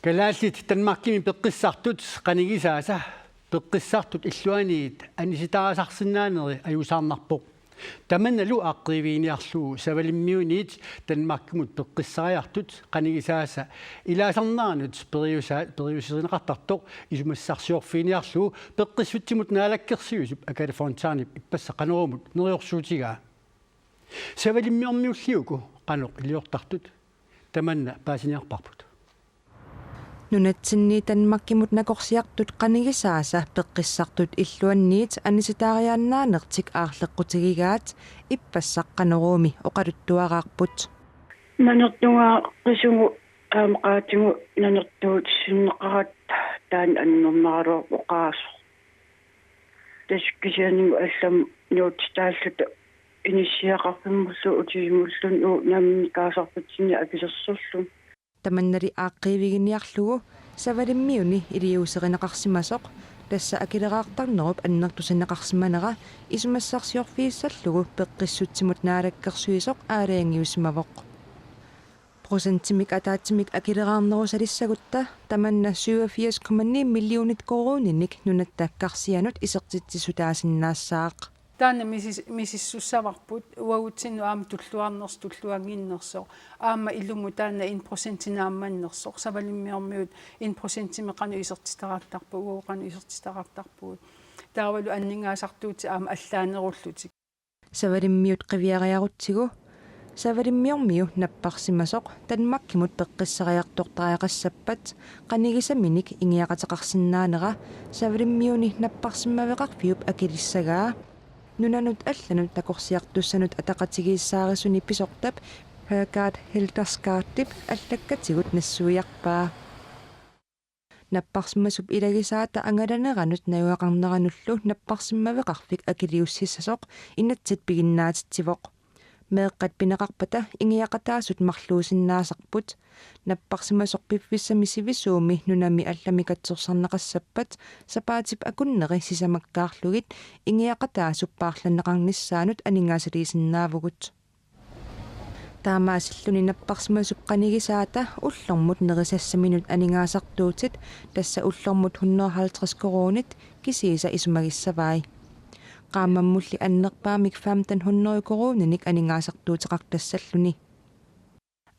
Kalaallit tanmarkimi peqqissartut qanigisaasa peqqissartut illuaniit anisitaasarsinnaaneri ajusaarnarpoq tamannalu aaqqriviiniarlugu savalimmiuniit tanmarkimut peqqissariartut qanigisaasa ilaasarnaanut periuserineqartartoq isumassarsiorfiiniarlugu peqqissuttimut naalakkersiusup akaliforntaarnip ipassa qanerumut neriorsuutigaa savalimmiormiulliuku qanoq iliortartut tamanna paasiniarparput Nunatsinni tanmakkimut nakorsiartut qanigisaasa peqqissartut illuanniit anisitaariaannaanertik aarleqqutigigaat ippassaqqaneruumi oqaluttuaraarput Nanertungaa qisugu aamaqaatigu nanertuut sinneqarat taan annornaaruar oqaaso taskisianigu allam nuutitaalluta inisiaqarfimullu utigimullun naamnikaasarputsinni akisersorlun Tamannari aaqqiviginiarlugu savalimmiuni iliuserineqarsimasoq tassa akileraartarnerup annertusineqarsimanera isumassarsiorfiissarlugu peqqissutsimut naalakkersuisoq aalaangiusimavoq Prosentimik ataatsimik akileraarnerusalissagut tamanna 87,9 millionit koruuninik nunattaakkarsianut isertitsisutaasinnaassaaq Taanna misissussavarput uagutsinnu aama tulluanginnerso aama illumu taanna 1% naammannerso savalimmiormiut 1% meqanu isertitaraattarpu uoqanu isertitaraattarpu taavalu anningaasartuuti aama allaanerullutik Savalimmiut qiviariarutsigu Savalimmiormiu napparsimasoq tanmakkimut peqqissariartortariaqassappat qanigisaminik ingiaqateqarsinnaanera savalimmiuni napparsimaveqarfiup akilissagaa Nunanut allanut takorsiartussanut ataqatigiissaarisuni pisortap Högard Hildersgaardip allakkatigut nassuiarpaa Napparsimasup ilagisaata angalaneranut najuaqarneranullu napparsimaveqarfik akiliussissasoq inatsit piginnaatitsivoq meeqqat pineqarpata ingiaqataasut marluusinnaasarput napparsimasoqpiffissami sivisuumi nunami allamikatsorsarneqassappat sapaatip akunneri sisamakkaarlugit ingiaqataasuppaarlaneqarnissaanut aningaasaliisinnaavagut taamaasilluni napparsimasup qanigisaata ullormut nerisassaminut aningaasartuutit tassa ullormut 150 koruunit kisiisa isumagissavaai qaamammulli annerpaamik 1500 koruuninik aningaasartuutiqartassalluni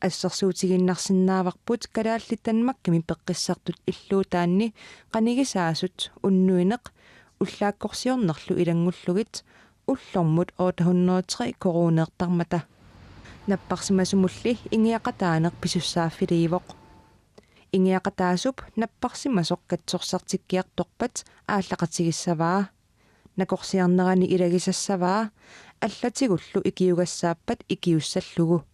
ассерсуутигиннарсиннааварпут калааллиттанмакками пеққиссартут иллуутаанни қанигисаасут уннуинеқ уллааккорсиорнерлу илангуллугит уллормут 803 коруунеэртармата наппарсимасумулли ингиақатаанеқ писуссааффилиивоқ ингиақатаасуп наппарсимасоқ катсорсартиккиарторпат ааллақатигиссаваа накорсиарнерани илагисассаваа аллатигуллу икиугассааппат икиуссаллугу